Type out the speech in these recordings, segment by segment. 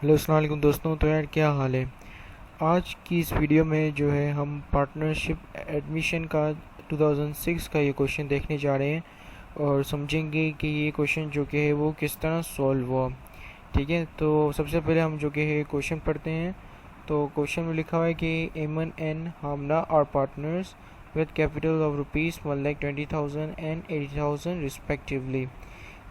Hello अस्सलाम वालेकुम दोस्तों। तो यार क्या हाल है। आज की इस वीडियो में जो है हम पार्टनरशिप एडमिशन का 2006 का ये क्वेश्चन देखने जा रहे हैं और समझेंगे कि ये क्वेश्चन जो कि है वो किस तरह सॉल्व हुआ। ठीक है, तो सबसे पहले हम जो कि है क्वेश्चन पढ़ते हैं। तो क्वेश्चन में लिखा हुआ है कि Aman and Hamna are partners with capital of rupees 1,20,000 and 80,000 respectively.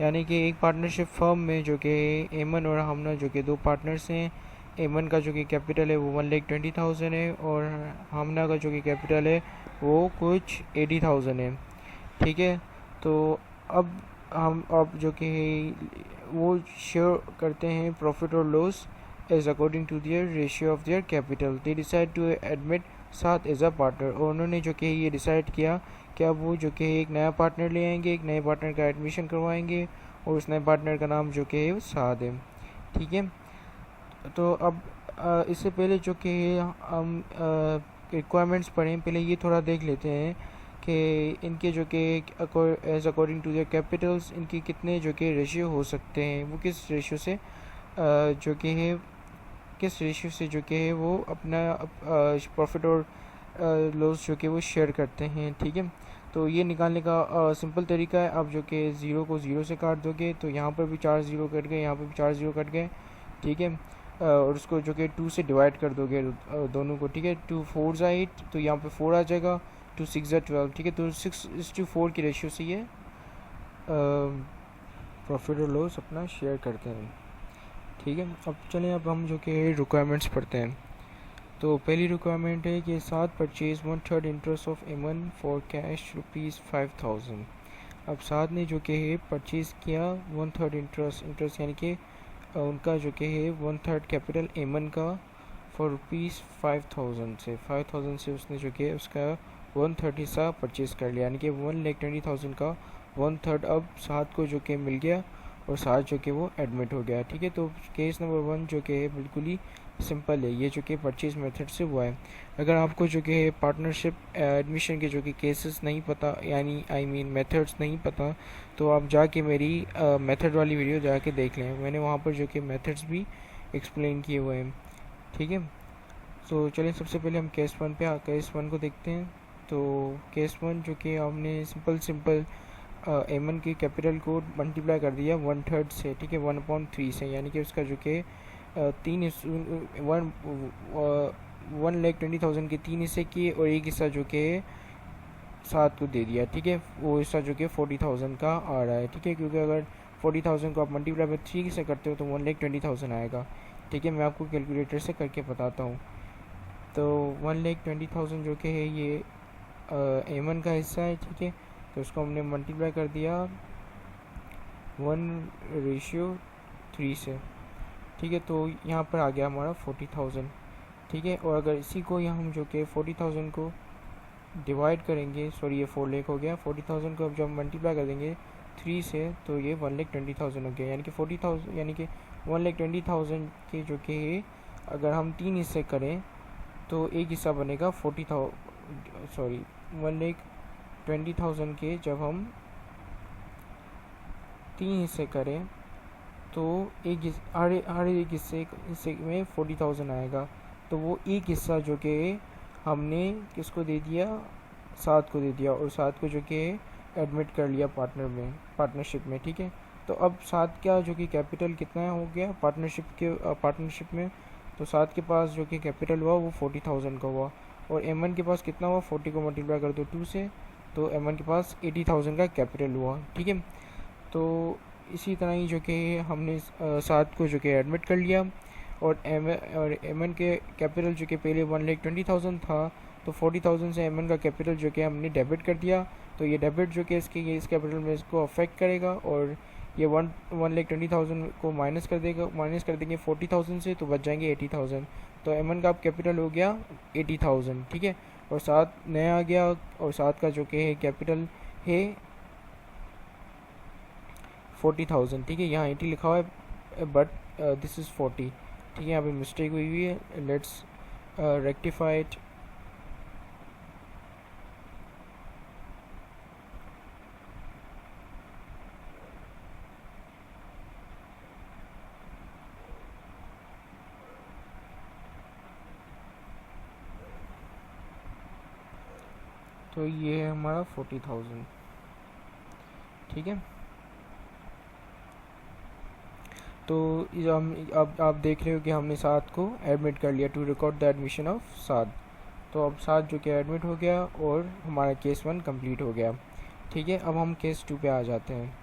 यानी कि एक पार्टनरशिप फर्म में जो कि एमन और हमना जो कि दो पार्टनर्स हैं। एमन का जो कि कैपिटल है वो 1,20,000 है और हमना का जो कि कैपिटल है वो कुछ 80,000 है। ठीक है, तो अब हम अब जो कि वो शेयर करते हैं प्रॉफिट और loss as according to their ratio of their capital. They decide to admit Sath as a partner. और उन्होंने जो कि ये डिसाइड किया कि अब वो जो कि एक नया पार्टनर ले आएंगे, एक नए पार्टनर का एडमिशन करवाएंगे और उस नए पार्टनर का नाम जो कि है वो साद है। ठीक है, तो अब इससे पहले जो कि हम रिक्वायरमेंट्स पढ़ें, पहले ये थोड़ा देख लेते हैं कि इनके जो कि as according to their capitals इनके कितने जो कि रेशियो हो सकते हैं, वो किस रेशियो से जो कि है किस रेशियो से जो कि है वो अपना प्रॉफिट और लॉस जो कि वो शेयर करते हैं। ठीक है, तो ये निकालने का सिंपल तरीका है। आप जो कि ज़ीरो को ज़ीरो से काट दोगे तो यहाँ पर भी चार ज़ीरो कट गए, यहाँ पर भी चार ज़ीरो कट गए। ठीक है, और उसको जो कि टू से डिवाइड कर दोगे दोनों को। ठीक है, टू फोर ज़ा एट, तो यहाँ पे फोर आ जाएगा। टू सिक्स ज़ा 12। ठीक है, तो 6:4 की रेशियो से ये प्रॉफिट और लॉस अपना शेयर करते हैं। ठीक है, अब चलें अब हम जो कि रिक्वायरमेंट्स पढ़ते हैं। तो पहली रिक्वायरमेंट है कि साथ परचेज 1/3 इंटरेस्ट ऑफ एमन फॉर कैश ₹5,000। अब साथ ने जो कि है परचेज़ किया 1/3 इंटरेस्ट यानी कि उनका जो कि है 1/3 कैपिटल एमन का फॉर ₹5,000 से 5,000 से उसने जो कि उसका 1/3 हिस्सा परचेज़ कर लिया, यानी कि 1,20,000 का 1/3 अब साथ को जो कि मिल गया और साथ जो कि वो एडमिट हो गया। ठीक है, तो केस नंबर 1 जो कि है बिल्कुल ही सिंपल है, ये जो कि परचेज मेथड से हुआ है। अगर आपको जो कि पार्टनरशिप एडमिशन के जो कि केसेस नहीं पता, यानी आई मीन मेथड्स नहीं पता, तो आप जाके मेरी मेथड वाली वीडियो जाके देख लें। मैंने वहाँ पर जो कि मेथड्स भी एक्सप्लेन किए हुए हैं। ठीक है, तो चलिए सबसे पहले हम केस वन को देखते हैं। तो केस वन जो कि हमने सिंपल एमन के कैपिटल को मल्टीप्लाई कर दिया 1/3 से। ठीक है, 1/3 से, यानी कि उसका जो कि तीन 1,20,000 के तीन हिस्से किए और एक हिस्सा जो कि सात को दे दिया। ठीक है, वो हिस्सा जो कि 40,000 का आ रहा है। ठीक है, क्योंकि अगर 40,000 को आप मल्टीप्लाई बाई 3 से करते हो तो 1,20,000 आएगा। ठीक है, मैं आपको कैलकुलेटर से करके बताता हूँ। तो 1,20,000 जो कि है ये एमन का हिस्सा है। ठीक है, तो उसको हमने मल्टीप्लाई कर दिया 1/3 से। ठीक है, तो यहाँ पर आ गया हमारा 40,000। ठीक है, और अगर इसी को यहाँ हम जो कि 40,000 को डिवाइड करेंगे, सॉरी ये 4 लाख हो गया, 40,000 को अब जब मल्टीप्लाई कर देंगे 3 से तो ये 1,20,000 हो गया, यानी कि 40,000 यानी कि 1,20,000 के जो कि अगर हम तीन हिस्से करें तो एक हिस्सा बनेगा 40,000, सॉरी 1,20,000 के जब हम तीन हिस्से करें तो हर एक हिस्से में 40,000 आएगा। तो वो एक हिस्सा जो कि हमने किसको दे दिया, साथ को दे दिया, और साथ को जो कि एडमिट कर लिया पार्टनरशिप में। ठीक है, तो अब साथ का जो कि कैपिटल कितना हो गया पार्टनरशिप में, तो साथ के पास जो कि कैपिटल हुआ वो 40,000 का हुआ, और एमन के पास कितना हुआ, 40 को मल्टीप्लाई कर दो 2 से, तो एमन के पास 80,000 का कैपिटल हुआ। ठीक है, तो इसी तरह ही जो कि हमने साथ को जो कि एडमिट कर लिया, और एमन के कैपिटल जो कि पहले 1,20,000 था, तो 40,000 से एमन का कैपिटल जो कि हमने डेबिट कर दिया। तो ये डेबिट जो कि इस कैपिटल में इसको अफेक्ट करेगा, और ये 1,20,000 को माइनस कर देंगे 40,000 से, तो बच जाएंगे 80,000। तो एमन का अब कैपिटल हो गया 80,000। ठीक है, और साथ नया आ गया, और साथ का जो कि कैपिटल है 40,000। ठीक है, यहाँ 80 लिखा हुआ है बट दिस इज़ 40। ठीक है, यहाँ पे मिस्टेक हुई है, लेट्स रेक्टिफाई इट। तो ये है हमारा 40,000, ठीक है। तो हम अब आप देख रहे हो कि हमने साद को एडमिट कर लिया to record the admission of Saad. तो अब साद जो कि एडमिट हो गया और हमारा केस 1 कंप्लीट हो गया, ठीक है। अब हम केस 2 पे आ जाते हैं।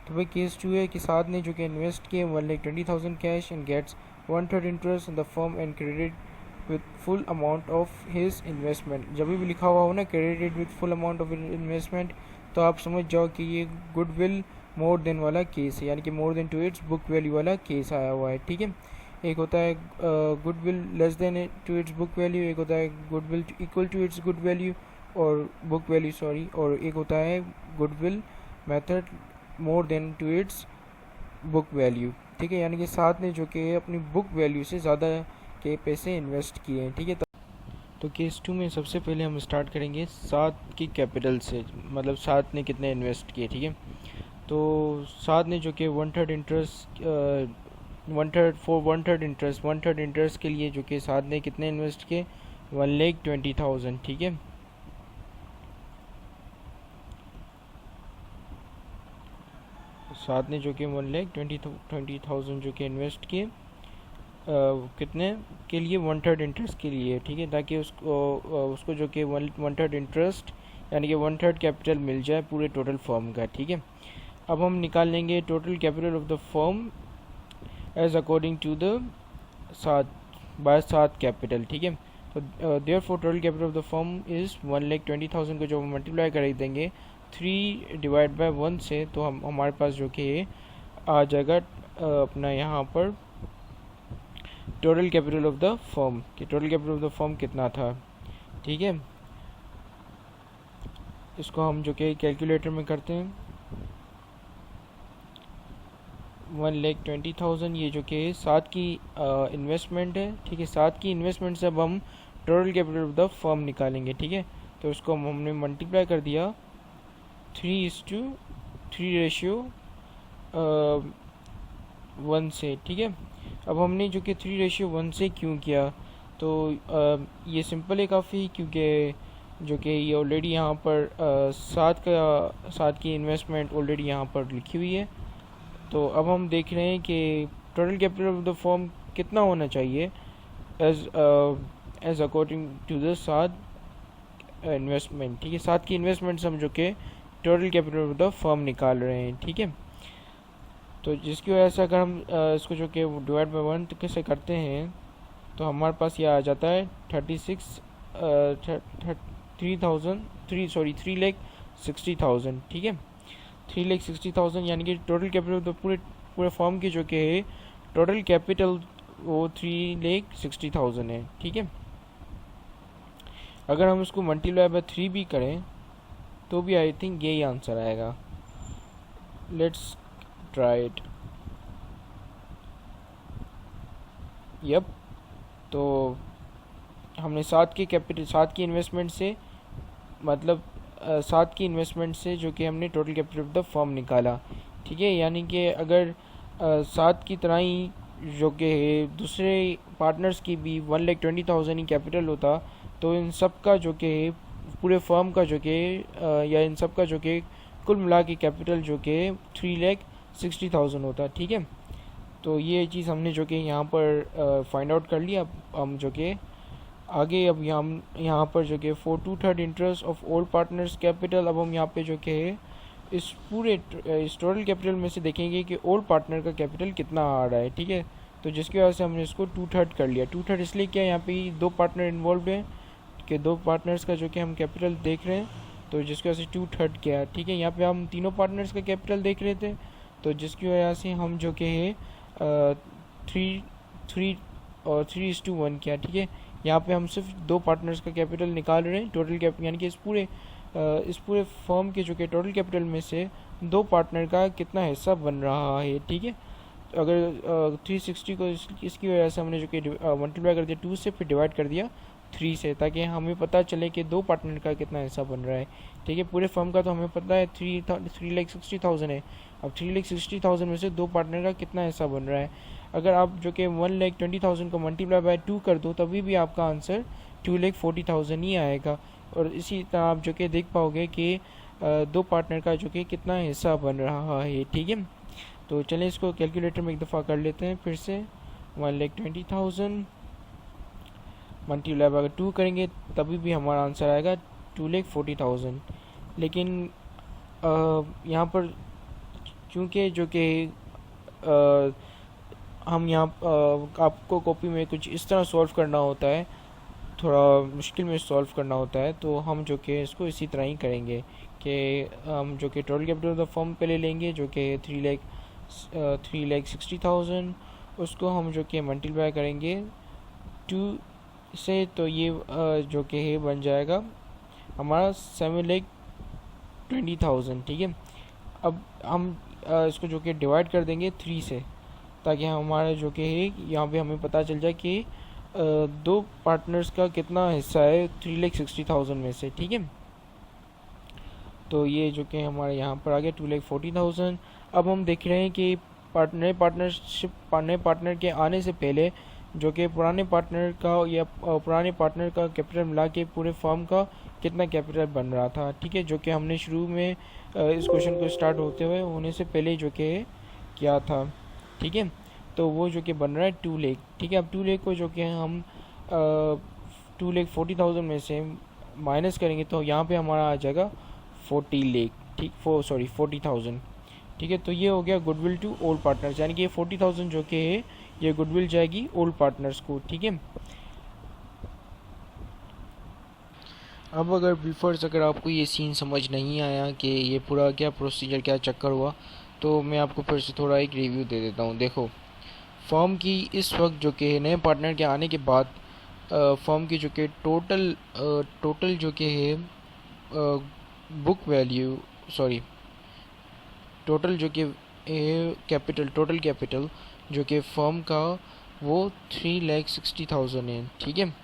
तो भाई केस 2 है कि साद ने जो कि इन्वेस्ट किए 1,20,000 cash and gets 1/3 interest in the firm and credit with full amount of his investment. जब भी लिखा हुआ हो ना credited with full amount of investment, तो आप समझ जाओ कि ये गुडविल मोर देन वाला केस है, यानी कि more than to its book value वाला केस आया हुआ है, ठीक है। एक होता है goodwill less than to its book value, एक होता है goodwill equal to its good value और बुक वैल्यू सॉरी, और एक होता है goodwill method more than to its book value, ठीक है। यानी कि साथ ने जो कि अपनी बुक वैल्यू से ज़्यादा के पैसे इन्वेस्ट किए हैं, ठीक है। तो केस 2 में सबसे पहले हम स्टार्ट करेंगे साथ की कैपिटल से, मतलब साथ ने कितने इन्वेस्ट किए, ठीक है। तो साथ ने जो कि 1/3 इंटरेस्ट 1/3 इंटरेस्ट के लिए जो कि साथ ने कितने इन्वेस्ट किए 1,20,000, ठीक है। साथ ने जो कि 1,20,000 जो कि इन्वेस्ट किए कितने के लिए 1/3 इंटरेस्ट के लिए, ठीक है, ताकि उसको जो कि 1/3 इंटरेस्ट यानी कि 1/3 कैपिटल मिल जाए पूरे टोटल फर्म का, ठीक है। अब हम निकाल लेंगे total capital of the firm as according to the Sath capital, ठीक है। तो therefore total capital of the firm is 1,20,000 को जो हम मल्टीप्लाई कर देंगे 3 डिवाइड बाय 1 से, तो हमारे पास जो कि आ जाएगा अपना यहाँ पर total capital of the firm कि total capital of the firm कितना था, ठीक है। इसको हम जो कि कैलकुलेटर में करते हैं 1,20,000 ये जो कि साथ की इन्वेस्टमेंट है, ठीक है। साथ की इन्वेस्टमेंट से अब हम total capital of the firm निकालेंगे, ठीक है। तो उसको हमने मल्टीप्लाई कर दिया 3:3 रेशियो 1 से, ठीक है। अब हमने जो कि 3:1 से क्यों किया, तो ये सिंपल है काफ़ी, क्योंकि जो कि ये ऑलरेडी यहाँ पर साथ की इन्वेस्टमेंट ऑलरेडी यहाँ पर लिखी हुई है। तो अब हम देख रहे हैं कि total capital of the firm कितना होना चाहिए एज अकॉर्डिंग टू द साथ इन्वेस्टमेंट, ठीक है। साथ की इन्वेस्टमेंट हम जो कि total capital of the firm निकाल रहे हैं, ठीक है। तो जिसकी वजह से अगर हम इसको जो कि डिवाइड बाय 1 कैसे करते हैं, तो हमारे पास ये आ जाता है 3,60,000, ठीक है। 3,60,000 यानी कि टोटल कैपिटल ऑफ द पूरे फर्म की जो कि है टोटल कैपिटल वो 3,60,000 है, ठीक है। अगर हम इसको मल्टीप्लाई बाय 3 भी करें तो भी आई थिंक यही आंसर आएगा। Let's try it. यप, तो हमने साथ की इन्वेस्टमेंट से मतलब साथ की इन्वेस्टमेंट से जो कि हमने total capital of the firm निकाला, ठीक है। यानी कि अगर साथ की तरह ही जो कि दूसरे पार्टनर्स की भी 1,20,000 ही कैपिटल होता, तो इन सब का जो कि पूरे फर्म का जो कि या इन सब का जो कि कुल मिला के कैपिटल जो कि 3,60,000 होता, ठीक है। तो ये चीज़ हमने जो कि यहाँ पर फाइंड आउट कर लिया। अब हम जो कि आगे अब यहाँ पर जो कि 4/2 interest of old partners capital, अब हम यहाँ पे जो कि इस टोटल कैपिटल में से देखेंगे कि ओल्ड पार्टनर का कैपिटल कितना आ रहा है, ठीक है। तो जिसकी वजह से हमने इसको 2/3 कर लिया। 2/3 इसलिए क्या, यहाँ पे 2 पार्टनर इन्वॉल्व हैं कि 2 पार्टनर्स का जो कि हम कैपिटल देख रहे हैं, तो जिसकी वजह से 2/3 किया, ठीक है। यहाँ पे हम तीनों पार्टनर्स का कैपिटल देख रहे थे, तो जिसकी वजह से हम जो कि है 3 और 3:1 किया, ठीक है। यहाँ पे हम सिर्फ 2 पार्टनर्स का कैपिटल निकाल रहे हैं टोटल कैपिटल, यानी कि इस पूरे फर्म के जो कि टोटल कैपिटल में से 2 पार्टनर का कितना हिस्सा बन रहा है, ठीक है। तो अगर 360 को इसकी वजह से हमने जो कि मल्टीप्लाई कर दिया 2 से, फिर डिवाइड कर दिया 3 से, ताकि हमें पता चले कि 2 पार्टनर का कितना हिस्सा बन रहा है, ठीक है। पूरे फर्म का तो हमें पता है 3,60,000 है। अब 3,60,000 में से 2 पार्टनर का कितना हिस्सा बन रहा है। अगर आप जो कि 1,20,000 को मल्टीप्लाई बाय 2 कर दो, तभी भी आपका आंसर 2,40,000 ही आएगा, और इसी तरह आप जो कि देख पाओगे कि दो पार्टनर का जो कि कितना हिस्सा बन रहा है, ठीक है। तो चलें इसको कैलकुलेटर में एक दफ़ा कर लेते हैं फिर से। 1,20,000 मल्टीप्लाई अगर 2 करेंगे तभी भी हमारा आंसर आएगा 2,40,000। लेकिन यहाँ पर क्योंकि जो कि हम यहाँ आपको कॉपी में कुछ इस तरह सॉल्व करना होता है, थोड़ा मुश्किल में सॉल्व करना होता है, तो हम जो कि इसको इसी तरह ही करेंगे कि हम जो कि total capital of the firm पे ले लेंगे जो कि 3,60,000, उसको हम जो कि मल्टीप्लाई करेंगे 2 से, तो ये जो कि है बन जाएगा हमारा 7,20,000, ठीक है। अब हम इसको जो कि डिवाइड कर देंगे 3 से, ताकि हमारा जो कि है यहाँ पे हमें पता चल जाए कि दो पार्टनर्स का कितना हिस्सा है 3,60,000 में से, ठीक है। तो ये जो कि हमारे यहाँ पर आ गया 2,40,000। अब हम देख रहे हैं कि नए पार्टनर के आने से पहले जो कि पुराने पार्टनर का या पुराने पार्टनर का कैपिटल मिला के पूरे फर्म का कितना कैपिटल बन रहा था, ठीक है, जो कि हमने शुरू में इस क्वेश्चन को स्टार्ट होने से पहले जो कि किया था, ठीक है। तो वो जो कि बन रहा है 2 लाख, ठीक है। अब 2 लाख को जो कि हम 2,40,000 में से माइनस करेंगे तो यहाँ पे हमारा आ जाएगा 40 लाख, ठीक, 40,000, ठीक है। तो ये हो गया गुडविल टू ओल्ड पार्टनर्स, यानी कि 40,000 जो कि है ये गुडविल जाएगी ओल्ड पार्टनर्स को, ठीक है। अब अगर व्यूअर्स अगर आपको ये सीन समझ नहीं आया कि ये पूरा क्या प्रोसीजर क्या चक्कर हुआ, तो मैं आपको फिर से थोड़ा एक रिव्यू दे देता हूँ। देखो, फर्म की इस वक्त जो कि नए पार्टनर के आने के बाद फर्म की जो कि टोटल जो कि है बुक वैल्यू टोटल जो कि टोटल कैपिटल जो कि फर्म का वो 3,60,000 है, ठीक है।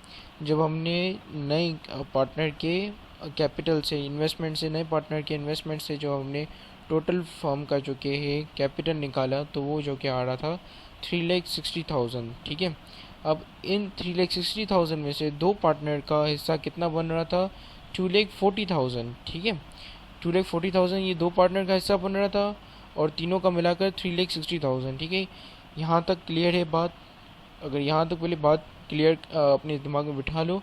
जब हमने नए पार्टनर के कैपिटल से नए पार्टनर के इन्वेस्टमेंट से जो हमने टोटल फर्म का जो कि है कैपिटल निकाला, तो वो जो कि आ रहा था 3,60,000, ठीक है। अब इन 3,60,000 में से दो पार्टनर का हिस्सा कितना बन रहा था 2,40,000, ठीक है। 2,40,000 ये दो पार्टनर का हिस्सा बन रहा था और तीनों का मिलाकर 3,60,000, ठीक है। यहाँ तक क्लियर है बात? अगर यहाँ तक पहले बात क्लियर अपने दिमाग में बिठा लो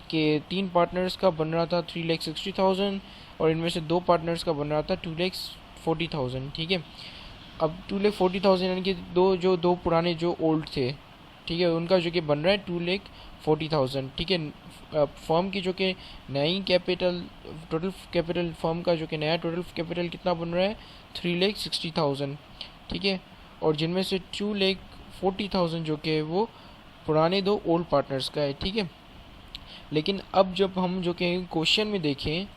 कि 3 पार्टनर्स का बन रहा था 3,60,000 और इनमें से 2 पार्टनर्स का बन रहा था 2,40,000, ठीक है। अब 2,40,000 यानी कि दो पुराने जो ओल्ड थे, ठीक है, उनका जो कि बन रहा है 2,40,000, ठीक है। फर्म की जो कि नई कैपिटल टोटल कैपिटल फर्म का जो कि नया टोटल कैपिटल कितना बन रहा है 3,60,000, ठीक है। और जिनमें से 2,40,000 जो कि वो पुराने दो ओल्ड पार्टनर्स का है, ठीक है। लेकिन अब जब हम जो कि क्वेश्चन में देखें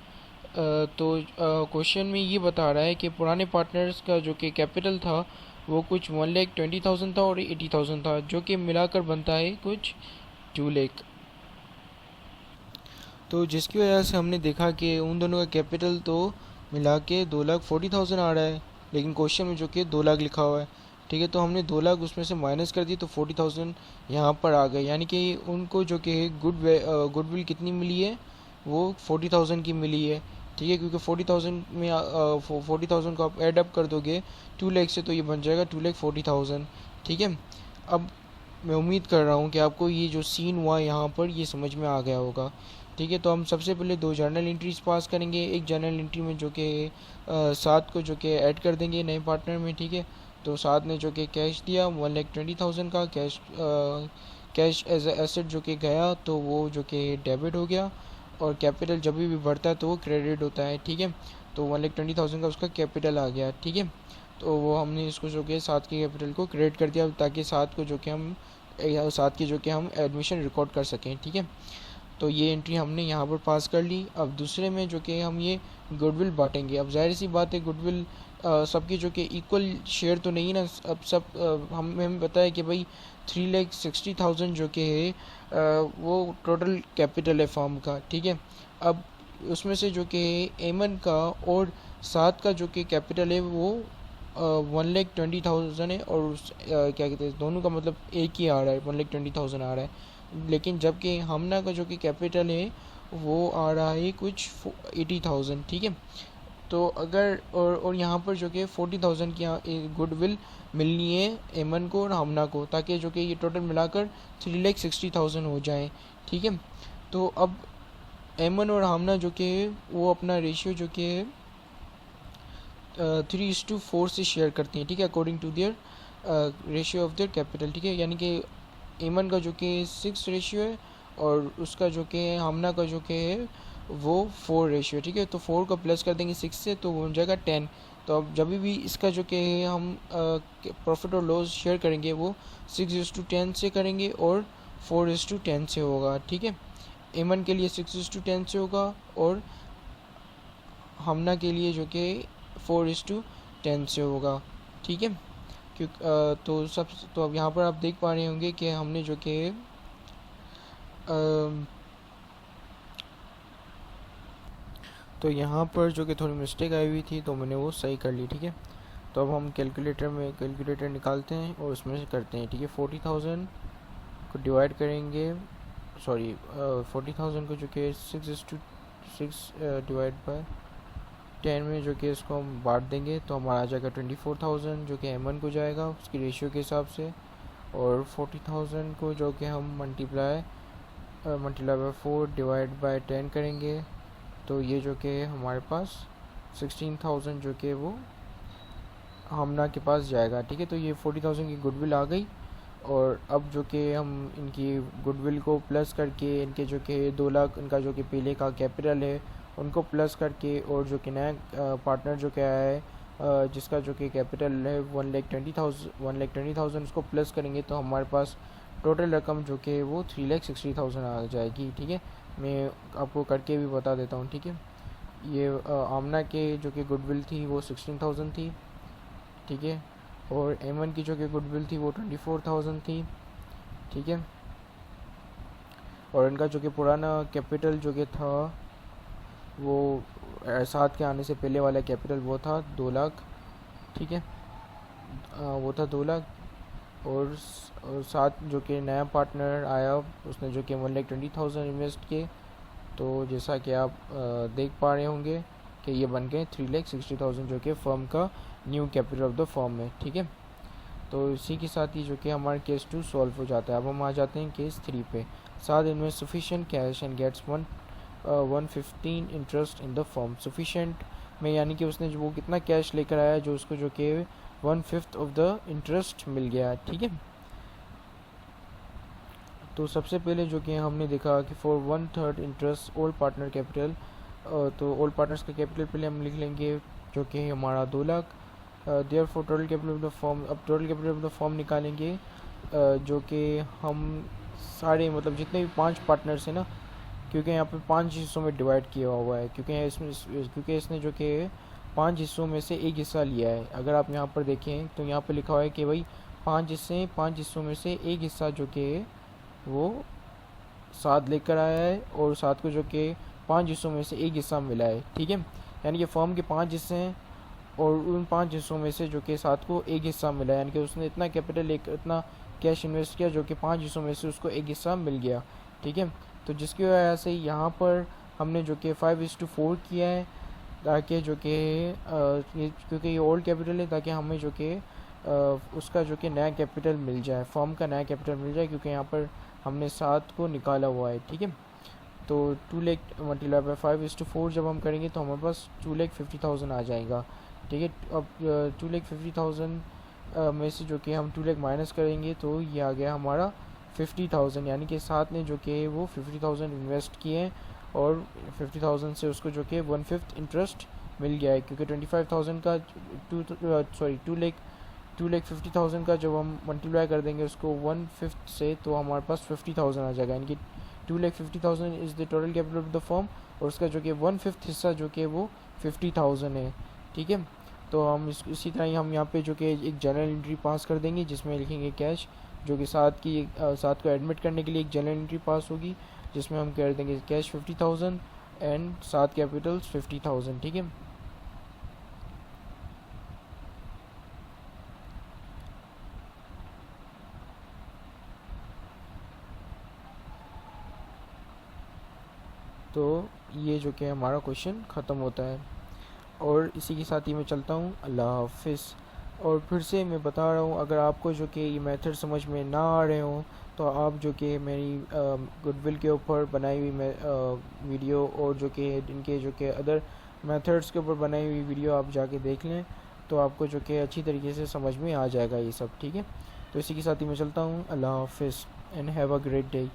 तो क्वेश्चन में ये बता रहा है कि पुराने पार्टनर्स का जो कि कैपिटल था वो कुछ 1,20,000 था और 80,000 था, जो कि मिलाकर बनता है कुछ 2 लाख। तो जिसकी वजह से हमने देखा कि उन दोनों का कैपिटल तो मिला के 2,40,000 आ रहा है, लेकिन क्वेश्चन में जो कि 2 लाख लिखा हुआ है, ठीक है। तो हमने 2 लाख उसमें से माइनस कर दी तो 40,000 यहाँ पर आ गए, यानी कि उनको जो कि गुडविल कितनी मिली है वो 40,000 की मिली है, ठीक है। क्योंकि 40,000 में 40,000 को आप ऐड अप कर दोगे 2 लाख से, तो ये बन जाएगा 2,40,000, ठीक है। अब मैं उम्मीद कर रहा हूँ कि आपको ये जो सीन हुआ यहाँ पर ये समझ में आ गया होगा, ठीक है। तो हम सबसे पहले 2 जर्नल एंट्रीज पास करेंगे। एक जर्नल एंट्री में जो कि 7 को जो कि ऐड कर देंगे नए पार्टनर में, ठीक है। तो 7 ने जो कि कैश दिया 1,20,000 का कैश एज एसेट जो कि गया, तो वो जो कि डेबिट हो गया, और कैपिटल जब भी बढ़ता है तो वो क्रेडिट होता है, ठीक है। तो 1,20,000 का उसका कैपिटल आ गया, ठीक है। तो वो हमने इसको जो कि 7 के कैपिटल को क्रेडिट कर दिया, ताकि 7 को जो कि हम 7 की जो कि हम एडमिशन रिकॉर्ड कर सकें, ठीक है। तो ये एंट्री हमने यहाँ पर पास कर ली। अब दूसरे में जो कि हम ये गुडविल बांटेंगे। अब जाहिर सी बात है गुडविल सबकी जो कि इक्वल शेयर तो नहीं ना। अब सब हमें पता है कि भाई 3,60,000 जो कि है वो टोटल कैपिटल है फर्म का, ठीक है। अब उसमें से जो कि एमन का और 7 का जो कि कैपिटल है वो 1,20,000 है, और क्या कहते हैं दोनों का मतलब एक ही आ रहा है, 1,20,000 आ रहा है। लेकिन जबकि हमना का जो कि कैपिटल है वो आ रहा है कुछ 80,000, ठीक है। तो अगर और यहाँ पर जो कि 40,000 की गुडविल मिलनी है एमन को और हमना को, ताकि जो कि ये टोटल मिलाकर 3,60,000 हो जाए, ठीक है। तो अब एमन और हमना जो कि वो अपना रेशियो जो कि 3:4 से शेयर करती हैं, ठीक है, according to their ratio of their capital, ठीक है। यानी कि एमन का जो कि 6 रेशियो है और उसका जो कि हमना का जो कि है वो 4 रेशियो, ठीक है। तो 4 को प्लस कर देंगे 6 से तो वो हो जाएगा 10। तो अब जब भी इसका जो कि है हम प्रॉफिट और लॉस शेयर करेंगे वो 6:10 से करेंगे और 4:10 से होगा, ठीक है। एमन के लिए 6:10 से होगा और हमना के लिए जो कि 4:10 से होगा, ठीक है। तो अब यहाँ पर आप देख पा रहे होंगे कि हमने जो कि तो यहाँ पर जो कि थोड़ी मिस्टेक आई हुई थी तो मैंने वो सही कर ली, ठीक है। तो अब हम कैलकुलेटर निकालते हैं और उसमें से करते हैं, ठीक है। 40,000 को डिवाइड करेंगे, सॉरी 40,000 को जो कि 6:6 डिवाइड बाय 10 में जो कि इसको हम बांट देंगे तो हमारा आ जाएगा 24,000 जो कि एम1 को जाएगा उसकी रेशियो के हिसाब से, और 40,000 को जो कि हम मल्टीप्लाई बाय 4 डिवाइड बाय 10 करेंगे तो ये जो कि हमारे पास 16,000 जो कि वो हमना के पास जाएगा, ठीक है। तो ये 40,000 की गुडविल आ गई, और अब जो कि हम इनकी गुडविल को प्लस करके इनके जो कि 2 लाख इनका जो कि पहले का कैपिटल है उनको प्लस करके, और जो कि नया पार्टनर जो क्या है जिसका जो कि कैपिटल है 1,20,000 उसको प्लस करेंगे तो हमारे पास टोटल रकम जो कि वो 3,60,000 आ जाएगी, ठीक है। मैं आपको करके भी बता देता हूँ, ठीक है। ये आमना के जो कि गुडविल थी वो 16,000 थी, ठीक है, और एम1 की जो कि गुडविल थी वो 24,000 थी, ठीक है। और इनका जो कि पुराना कैपिटल जो कि था वो साथ के आने से पहले वाला कैपिटल वो था 2 लाख, ठीक है। वो था 2 लाख, और साथ जो कि नया पार्टनर आया उसने जो कि 1,20,000 इन्वेस्ट किए, तो जैसा कि आप देख पा रहे होंगे कि ये बन गए 3,60,000 जो कि फर्म का new capital of the firm है, ठीक है। तो इसी के साथ ही जो कि हमारा केस 2 सॉल्व हो जाता है। अब हम आ जाते हैं केस 3 पे। Sath invest sufficient cash and gets 115 interest in the firm. Sufficient में यानी कि उसने जो वो कितना कैश लेकर आया जो उसको जो कि 1/5 ऑफ द इंटरेस्ट मिल गया, ठीक है। तो सबसे पहले जो कि हमने देखा कि for 1/3 interest old partner capital, तो ओल्ड पार्टनर्स का कैपिटल पहले हम लिख लेंगे जो कि हमारा 2 lakh. Therefore total capital of the firm, अब total capital of the firm निकालेंगे जो कि हम सारे मतलब जितने भी 5 पार्टनर्स हैं ना, क्योंकि यहाँ पे 5 हिस्सों में डिवाइड किया हुआ है, क्योंकि इसने जो कि 5 हिस्सों में से एक हिस्सा लिया है। अगर आप यहाँ पर देखें तो यहाँ पर लिखा हुआ है कि भाई 5 हिस्सों में से एक हिस्सा जो कि वो 7 लेकर आया है, और 7 को जो कि 5 हिस्सों में से एक हिस्सा मिला है, ठीक है। यानी कि फर्म के 5 हिस्से हैं और उन 5 हिस्सों में से जो कि 7 को एक हिस्सा मिला है, यानी कि उसने इतना कैपिटल इतना कैश इन्वेस्ट किया जो कि 5 हिस्सों में से उसको एक हिस्सा मिल गया, ठीक है। तो जिसकी वजह से यहाँ पर हमने जो कि 5:4 किया है, ताकि जो कि क्योंकि ये ओल्ड कैपिटल है ताकि हमें जो कि उसका जो कि नया कैपिटल मिल जाए, फर्म का नया कैपिटल मिल जाए, क्योंकि यहाँ पर हमने 7 को निकाला हुआ है, ठीक है। तो 2 लाख मल्टीप्लाई बाय 5:4 जब हम करेंगे तो हमारे पास 2,50,000 आ जाएगा, ठीक है। अब 2,50,000 में से जो कि हम 2 लाख माइनस करेंगे तो ये आ गया हमारा 50,000, यानी कि 7 ने जो कि वो 50,000 इन्वेस्ट किए हैं और 50,000 से उसको जो कि 1/5 इंटरेस्ट मिल गया है, क्योंकि 25,000 का 2,50,000 का जब हम मल्टीप्लाई कर देंगे उसको 1/5 से तो हमारे पास 50,000 आ जाएगा, यानी कि 2,50,000 is the total capital of the firm, और उसका जो कि 1/5 हिस्सा जो कि वो 50,000 है, ठीक है। तो हम इसी तरह ही हम यहाँ पे जो कि एक जर्नल एंट्री पास कर देंगे जिसमें लिखेंगे कैश, जो कि 7 को एडमिट करने के लिए एक जर्नल एंट्री पास होगी जिसमें हम कर देंगे कैश 50,000 एंड 7 कैपिटल्स 50,000, ठीक है। तो ये जो कि हमारा क्वेश्चन ख़त्म होता है। और इसी के साथ ही मैं चलता हूँ, अल्लाह हाफिज़। और फिर से मैं बता रहा हूँ, अगर आपको जो कि ये मेथड समझ में ना आ रहे हों तो आप जो कि मेरी गुडविल के ऊपर बनाई हुई वीडियो और जो कि इनके जो कि अदर मेथड्स के ऊपर बनाई हुई वीडियो आप जाके देख लें, तो आपको जो कि अच्छी तरीके से समझ में आ जाएगा ये सब। ठीक है, तो इसी के साथ ही मैं चलता हूँ, अल्लाह हाफिज़ and have a great day.